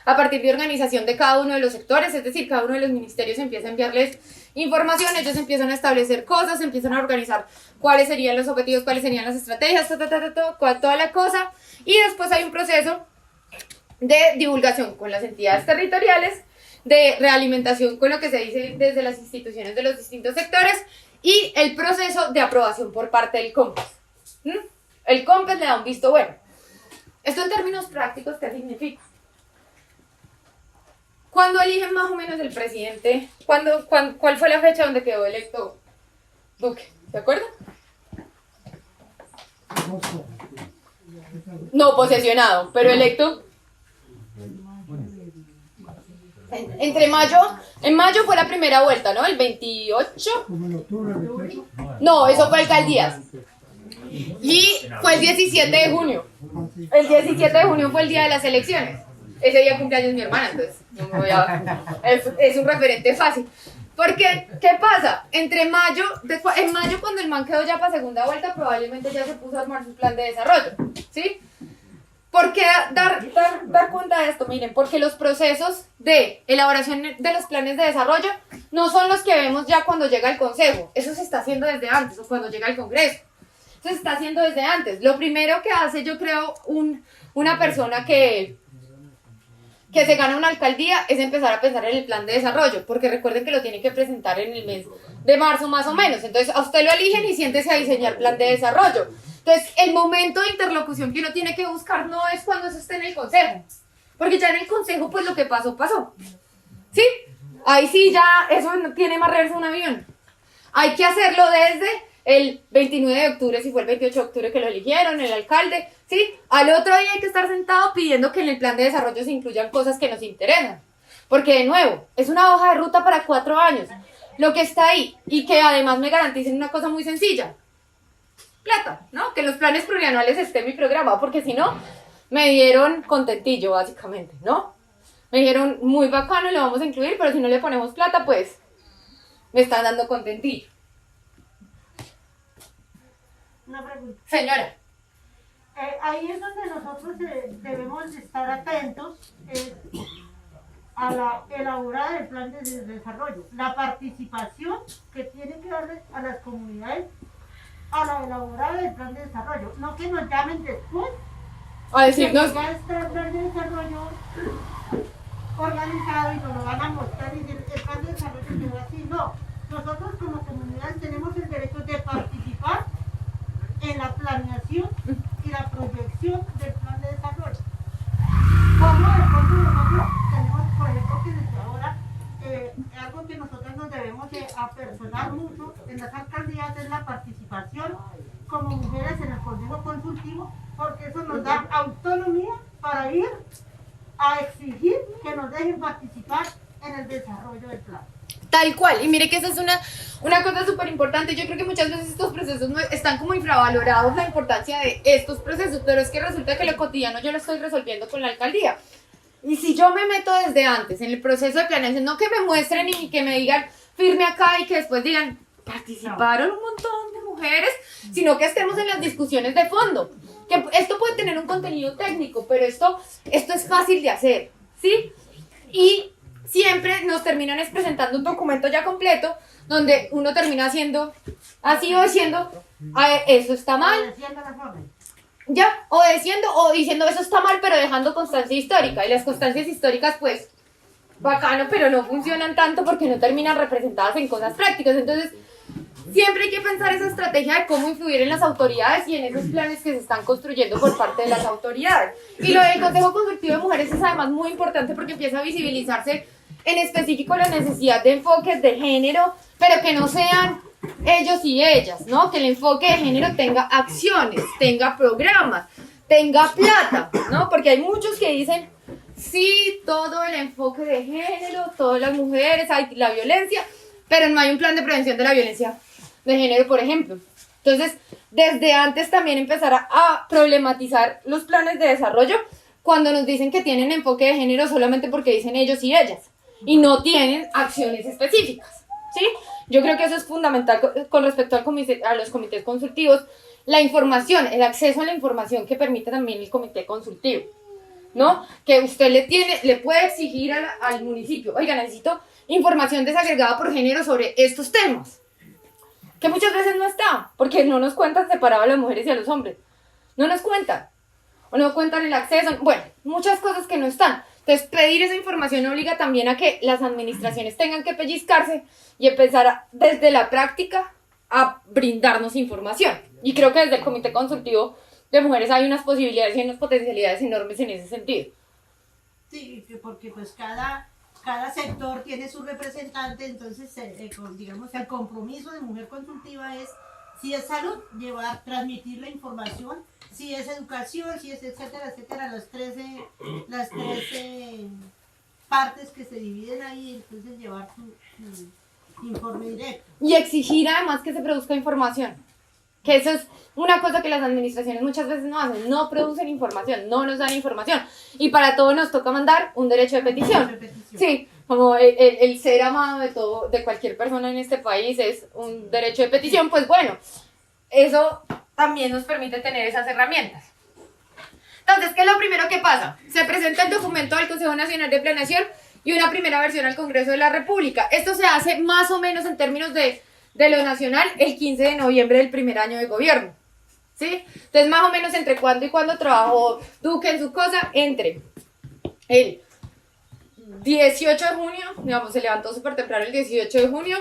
a partir de organización de cada uno de los sectores, es decir, cada uno de los ministerios empieza a enviarles información, ellos empiezan a establecer cosas, empiezan a organizar cuáles serían los objetivos, cuáles serían las estrategias, toda la cosa, y después hay un proceso de divulgación con las entidades territoriales, de realimentación con lo que se dice desde las instituciones de los distintos sectores y el proceso de aprobación por parte del COMPES. El COMPES le da un visto bueno. Esto en términos prácticos, ¿qué significa? ¿Cuándo eligen más o menos el presidente? ¿Cuál fue la fecha donde quedó electo Duque? ¿Se acuerdan? No posesionado, pero electo. En mayo fue la primera vuelta, ¿no? El 28. No, eso fue alcaldías. Y fue el 17 de junio. El 17 de junio fue el día de las elecciones. Ese día cumpleaños mi hermana, entonces no me voy es un referente fácil. Porque, ¿qué pasa? En mayo, cuando el man quedó ya para segunda vuelta, probablemente ya se puso a armar su plan de desarrollo, ¿sí? ¿Por qué dar cuenta de esto? Miren, porque los procesos de elaboración de los planes de desarrollo no son los que vemos ya cuando llega el Consejo. Eso se está haciendo desde antes, o cuando llega el Congreso. Eso se está haciendo desde antes. Lo primero que hace, yo creo, una persona que se gana una alcaldía es empezar a pensar en el plan de desarrollo, porque recuerden que lo tienen que presentar en el mes de marzo más o menos. Entonces, a usted lo eligen y siéntese a diseñar plan de desarrollo. Entonces, el momento de interlocución que uno tiene que buscar no es cuando eso esté en el Consejo, porque ya en el Consejo, pues lo que pasó, pasó. ¿Sí? Ahí sí ya, eso no tiene más reversa un avión. Hay que hacerlo desde el 29 de octubre, si fue el 28 de octubre que lo eligieron, el alcalde, ¿sí? Al otro día hay que estar sentado pidiendo que en el plan de desarrollo se incluyan cosas que nos interesan. Porque, de nuevo, es una hoja de ruta para 4 años. Lo que está ahí, y que además me garanticen una cosa muy sencilla. Plata, ¿no? Que en los planes plurianuales esté mi programa, porque si no, me dieron contentillo, básicamente, ¿no? Me dijeron, muy bacano, lo vamos a incluir, pero si no le ponemos plata, pues, me están dando contentillo. Una pregunta. Señora. Ahí es donde nosotros debemos estar atentos a la elaborada del plan de desarrollo, la participación que tienen que darle a las comunidades a la elaborada del plan de desarrollo, no que nos llamen después A decirnos. ya está el plan de desarrollo organizado y nos lo van a mostrar y decir, el plan de desarrollo quedó así. No, nosotros como comunidad tenemos el derecho de participar en la planeación y la proyección del plan de desarrollo. en las alcaldías es la participación como mujeres en el Consejo Consultivo, porque eso nos da autonomía para ir a exigir que nos dejen participar en el desarrollo del plan. Tal cual, y mire que esa es una cosa súper importante. Yo creo que muchas veces estos procesos están como infravalorados, la importancia de estos procesos, pero es que resulta que lo cotidiano yo lo estoy resolviendo con la alcaldía. Y si yo me meto desde antes en el proceso de planeación, no que me muestren y que me digan firme acá y que después digan participaron un montón de mujeres, sino que estemos en las discusiones de fondo. Que esto puede tener un contenido técnico, pero esto es fácil de hacer, ¿sí? Y siempre nos terminan presentando un documento ya completo donde uno termina haciendo así o diciendo eso está mal, ya, o diciendo eso está mal, pero dejando constancia histórica. Y las constancias históricas pues bacano, pero no funcionan tanto porque no terminan representadas en cosas prácticas. Entonces siempre hay que pensar esa estrategia de cómo influir en las autoridades y en esos planes que se están construyendo por parte de las autoridades. Y lo del Consejo Consultivo de Mujeres es además muy importante porque empieza a visibilizarse en específico la necesidad de enfoques de género, pero que no sean ellos y ellas, ¿no? Que el enfoque de género tenga acciones, tenga programas, tenga plata, ¿no? Porque hay muchos que dicen, sí, todo el enfoque de género, todas las mujeres, hay la violencia, pero no hay un plan de prevención de la violencia de género, por ejemplo. Entonces, desde antes también empezar a problematizar los planes de desarrollo cuando nos dicen que tienen enfoque de género solamente porque dicen ellos y ellas y no tienen acciones específicas, ¿sí? Yo creo que eso es fundamental con respecto a los comités consultivos, la información, el acceso a la información que permite también el comité consultivo, ¿no? Que usted le puede exigir al municipio, oiga, necesito información desagregada por género sobre estos temas, que muchas veces no está, porque no nos cuentan separado a las mujeres y a los hombres, no nos cuentan, o no cuentan el acceso, bueno, muchas cosas que no están. Entonces, pedir esa información obliga también a que las administraciones tengan que pellizcarse y empezar desde la práctica a brindarnos información. Y creo que desde el Comité Consultivo de Mujeres hay unas posibilidades y unas potencialidades enormes en ese sentido. Sí, porque pues cada sector tiene su representante, entonces digamos el compromiso de Mujer Consultiva es, si es salud, transmitir la información, si es educación, si es etcétera, etcétera, las 13 partes que se dividen ahí, entonces llevar su informe directo. Y exigir además que se produzca información, que eso es una cosa que las administraciones muchas veces no hacen, no producen información, no nos dan información, y para todo nos toca mandar un derecho de petición. Sí, como el ser amado de cualquier persona en este país es un derecho de petición, pues bueno, eso también nos permite tener esas herramientas. Entonces, ¿qué es lo primero que pasa? Se presenta el documento del Consejo Nacional de Planeación y una primera versión al Congreso de la República. Esto se hace más o menos en términos de lo nacional el 15 de noviembre del primer año de gobierno, ¿sí? Entonces, más o menos entre cuándo y cuándo trabajó Duque en su cosa, entre el 18 de junio, digamos, se levantó súper temprano el 18 de junio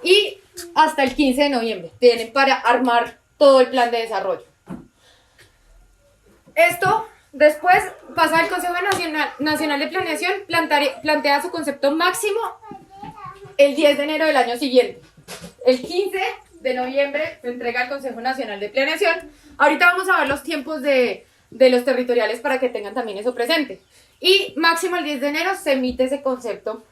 y hasta el 15 de noviembre tienen para armar todo el plan de desarrollo. Esto después pasa al Consejo Nacional de Planeación, plantea su concepto máximo el 10 de enero del año siguiente. El 15 de noviembre se entrega al Consejo Nacional de Planeación. Ahorita vamos a ver los tiempos de los territoriales para que tengan también eso presente. Y máximo el 10 de enero se emite ese concepto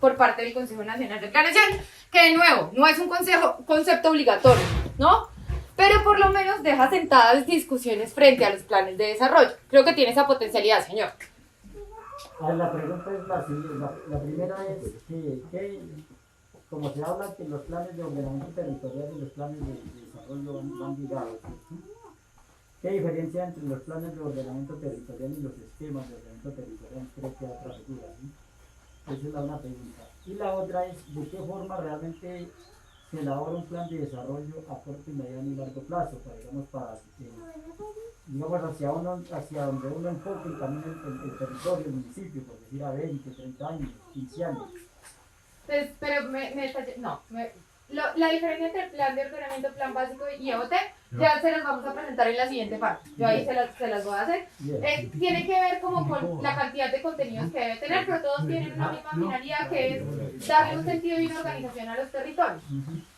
por parte del Consejo Nacional de Planeación, que de nuevo, no es un concepto obligatorio, ¿no? Pero por lo menos deja sentadas discusiones frente a los planes de desarrollo. Creo que tiene esa potencialidad, señor. La pregunta es la siguiente. La primera es que como se habla que los planes de ordenamiento territorial y los planes de desarrollo van ligados, ¿sí? ¿Qué diferencia entre los planes de ordenamiento territorial y los esquemas de ordenamiento territorial? Creo que hay otra figura, ¿sí? Esa es una pregunta. Y la otra es, ¿de qué forma realmente se elabora un plan de desarrollo a corto, mediano y largo plazo? Digamos, hacia donde uno enfoque también el territorio, el municipio, por decir a 20, 30 años, 15 años. Pero la diferencia entre el plan de ordenamiento, plan básico y EOT, ya se las vamos a presentar en la siguiente parte. Yo ahí se las voy a hacer. Tiene que ver como con la cantidad de contenidos que debe tener, pero todos tienen una misma finalidad, que es darle un sentido y una organización a los territorios.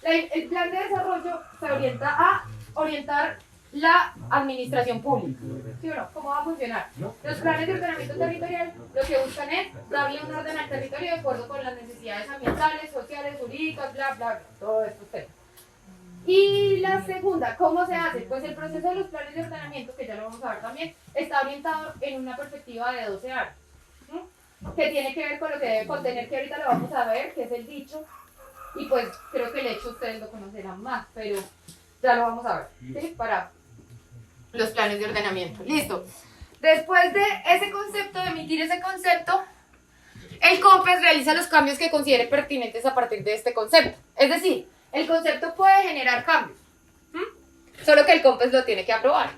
El plan de desarrollo se orienta a orientar la administración pública. ¿Sí o no? ¿Cómo va a funcionar? Los planes de ordenamiento territorial lo que buscan es darle un orden al territorio de acuerdo con las necesidades ambientales, sociales, jurídicas, bla, bla, bla, todo estos temas. Y la segunda, ¿cómo se hace? Pues el proceso de los planes de ordenamiento, que ya lo vamos a ver también, está orientado en una perspectiva de 12 años, que tiene que ver con lo que debe contener, que ahorita lo vamos a ver, que es el dicho, y pues creo que el hecho ustedes lo conocerán más, pero ya lo vamos a ver, ¿sí? Para los planes de ordenamiento. Listo. Después de ese concepto, de emitir ese concepto, el COMPES realiza los cambios que considere pertinentes a partir de este concepto. Es decir, el concepto puede generar cambios, solo que el COMPES lo tiene que aprobar.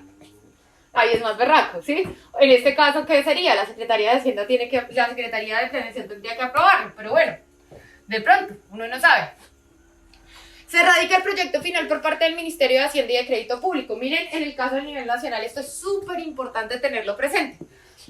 Ahí es más berraco, ¿sí? En este caso, ¿qué sería? La Secretaría de Hacienda la Secretaría de Planeación tendría que aprobarlo, pero bueno, de pronto, uno no sabe. Se radica el proyecto final por parte del Ministerio de Hacienda y de Crédito Público. Miren, en el caso del nivel nacional, esto es súper importante tenerlo presente.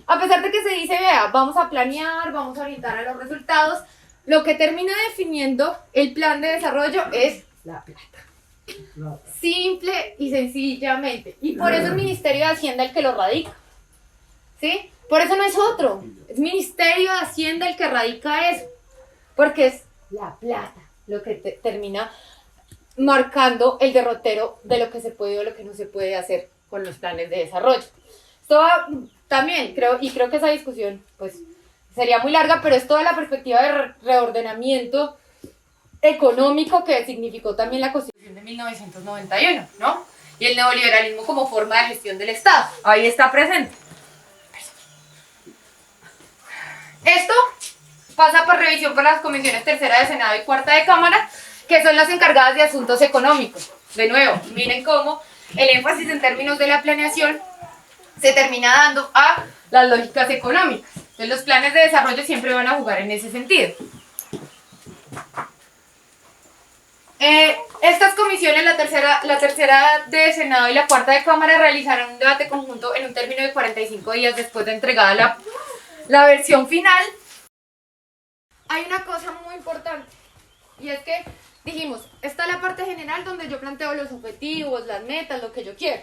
A pesar de que se dice, vea, vamos a planear, vamos a orientar a los resultados, lo que termina definiendo el plan de desarrollo es la plata. Simple y sencillamente. Y por eso es el Ministerio de Hacienda el que lo radica. ¿Sí? Por eso no es otro. Es Ministerio de Hacienda el que radica eso. Porque es la plata lo que termina marcando el derrotero de lo que se puede o lo que no se puede hacer con los planes de desarrollo. Esto va, también creo que esa discusión pues sería muy larga, pero es toda la perspectiva de reordenamiento económico que significó también la Constitución de 1991, ¿no? Y el neoliberalismo como forma de gestión del Estado. Ahí está presente. Esto pasa por revisión por las comisiones tercera de Senado y cuarta de Cámara, que son las encargadas de asuntos económicos. De nuevo, miren cómo el énfasis en términos de la planeación se termina dando a las lógicas económicas. Entonces los planes de desarrollo siempre van a jugar en ese sentido. Estas comisiones, la tercera de Senado y la cuarta de Cámara, realizaron un debate conjunto en un término de 45 días después de entregada la versión final. Hay una cosa muy importante, y es que dijimos, está la parte general donde yo planteo los objetivos, las metas, lo que yo quiero.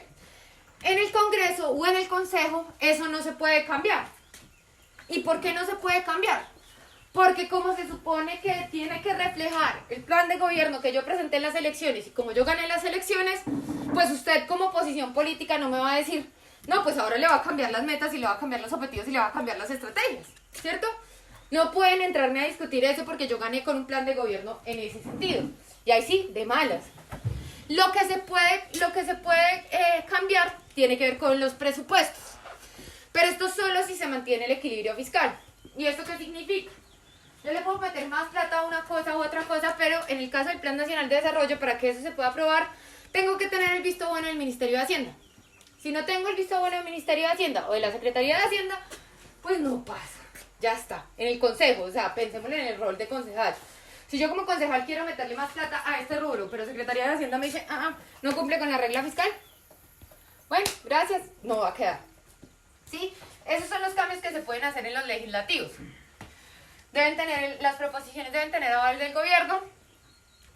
En el Congreso o en el Consejo eso no se puede cambiar. ¿Y por qué no se puede cambiar? Porque como se supone que tiene que reflejar el plan de gobierno que yo presenté en las elecciones, y como yo gané las elecciones, pues usted como oposición política no me va a decir, no, pues ahora le va a cambiar las metas y le va a cambiar los objetivos y le va a cambiar las estrategias, ¿cierto? No pueden entrarme a discutir eso porque yo gané con un plan de gobierno en ese sentido. Y ahí sí, de malas. Lo que se puede cambiar tiene que ver con los presupuestos. Pero esto solo si se mantiene el equilibrio fiscal. ¿Y esto qué significa? Yo le puedo meter más plata a una cosa u otra cosa, pero en el caso del Plan Nacional de Desarrollo, para que eso se pueda aprobar, tengo que tener el visto bueno del Ministerio de Hacienda. Si no tengo el visto bueno del Ministerio de Hacienda o de la Secretaría de Hacienda, pues no pasa. Ya está. En el consejo, o sea, pensemos en el rol de concejal. Si yo como concejal quiero meterle más plata a este rubro, pero Secretaría de Hacienda me dice, no cumple con la regla fiscal, bueno, gracias, no va a quedar. ¿Sí? Esos son los cambios que se pueden hacer en los legislativos. Las proposiciones deben tener aval del gobierno.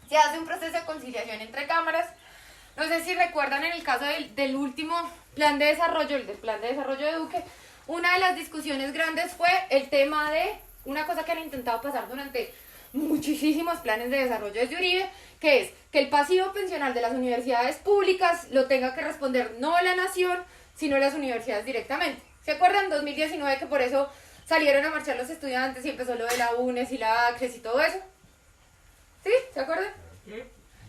Se hace un proceso de conciliación entre cámaras. No sé si recuerdan en el caso del último plan de desarrollo, el del plan de desarrollo de Duque, una de las discusiones grandes fue el tema de una cosa que han intentado pasar durante muchísimos planes de desarrollo desde Uribe, que es que el pasivo pensional de las universidades públicas lo tenga que responder no la nación, sino las universidades directamente. ¿Se acuerdan? 2019, que por eso salieron a marchar los estudiantes y empezó lo de la UNES y la ACRES y todo eso. ¿Sí? ¿Se acuerdan? Sí.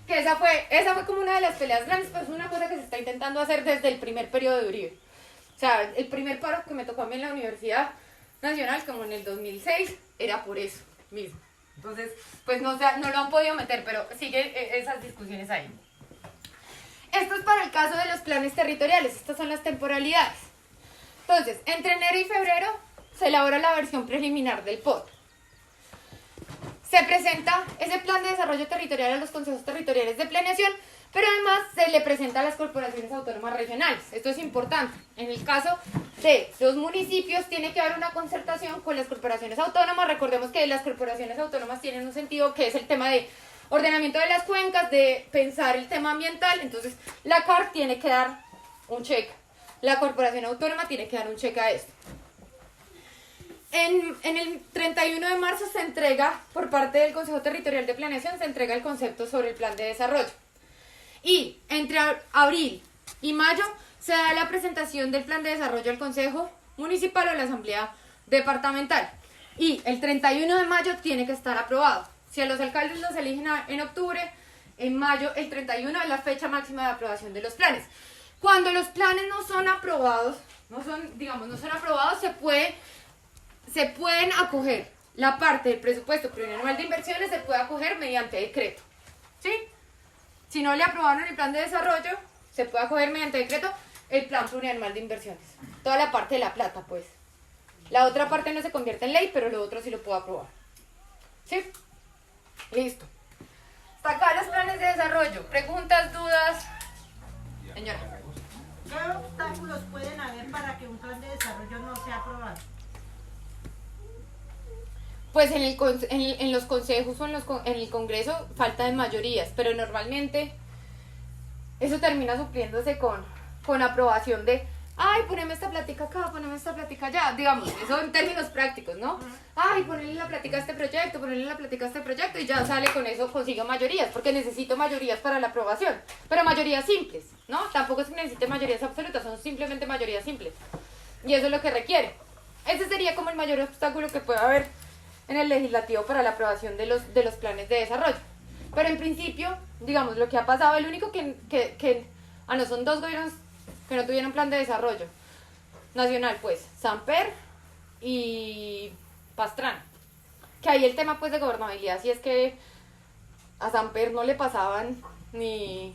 Que esa fue como una de las peleas grandes, pero es una cosa que se está intentando hacer desde el primer periodo de Uribe. O sea, el primer paro que me tocó a mí en la Universidad Nacional, como en el 2006, era por eso mismo. Entonces, pues no lo han podido meter, pero siguen esas discusiones ahí. Esto es para el caso de los planes territoriales, estas son las temporalidades. Entonces, entre enero y febrero se elabora la versión preliminar del POT. se presenta ese plan de desarrollo territorial a los consejos territoriales de planeación, pero además se le presenta a las corporaciones autónomas regionales. Esto es importante. En el caso de los municipios tiene que haber una concertación con las corporaciones autónomas. Recordemos que las corporaciones autónomas tienen un sentido que es el tema de ordenamiento de las cuencas, de pensar el tema ambiental. Entonces la CAR tiene que dar un cheque. La corporación autónoma tiene que dar un cheque a esto. En el 31 de marzo se entrega, por parte del Consejo Territorial de Planeación, se entrega el concepto sobre el plan de desarrollo. Y entre abril y mayo se da la presentación del plan de desarrollo al Consejo Municipal o a la Asamblea Departamental. Y el 31 de mayo tiene que estar aprobado. Si a los alcaldes los eligen en octubre, en mayo, el 31 es la fecha máxima de aprobación de los planes. Cuando los planes no son aprobados, no son aprobados, se pueden acoger la parte del presupuesto plurianual de inversiones, se puede acoger mediante decreto. ¿Sí? Si no le aprobaron el plan de desarrollo, se puede acoger mediante decreto el plan plurianual de inversiones. Toda la parte de la plata, pues. La otra parte no se convierte en ley, pero lo otro sí lo puedo aprobar. ¿Sí? Listo. Hasta acá los planes de desarrollo. Preguntas, dudas. Señora. ¿Qué obstáculos pueden haber para que un plan de desarrollo no sea aprobado? Pues en los consejos o en el Congreso falta de mayorías, pero normalmente eso termina supliéndose con aprobación de, ay, poneme esta plática acá, poneme esta plática allá, digamos, eso en términos prácticos, ¿no? Ay, ponele la plática a este proyecto, ponele la plática a este proyecto, y ya sale con eso, consigo mayorías, porque necesito mayorías para la aprobación, pero mayorías simples, ¿no? Tampoco es que necesite mayorías absolutas, son simplemente mayorías simples, y eso es lo que requiere. Ese sería como el mayor obstáculo que puede haber en el legislativo para la aprobación de los planes de desarrollo. Pero en principio, digamos, lo que ha pasado, el único no son dos gobiernos que no tuvieron plan de desarrollo nacional, pues, Samper y Pastrana. Que ahí el tema, pues, de gobernabilidad, si es que a Samper no le pasaban ni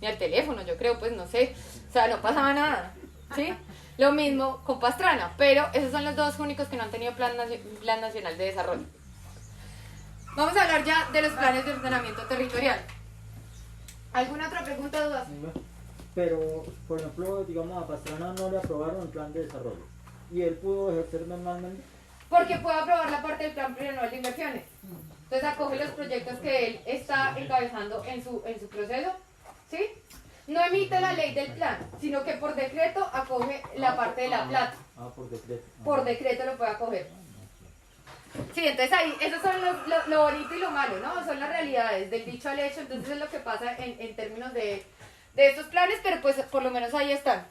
al teléfono, yo creo, pues, no sé, o sea, no pasaba nada, ¿sí? Lo mismo con Pastrana, pero esos son los dos únicos que no han tenido plan nacional de desarrollo. Vamos a hablar ya de los planes de ordenamiento territorial. ¿Alguna otra pregunta o dudas? Pero, por ejemplo, digamos, a Pastrana no le aprobaron el plan de desarrollo. ¿Y él pudo ejercer normalmente? Porque puede aprobar la parte del plan plurianual de inversiones. Entonces acoge los proyectos que él está encabezando en su proceso, ¿sí? No emite la ley del plan, sino que por decreto acoge la parte de la plata. Por decreto. Por decreto lo puede acoger. Sí, entonces ahí, esos son lo bonito y lo malo, ¿no? Son las realidades del dicho al hecho, entonces es lo que pasa en términos de estos planes, pero pues por lo menos ahí están.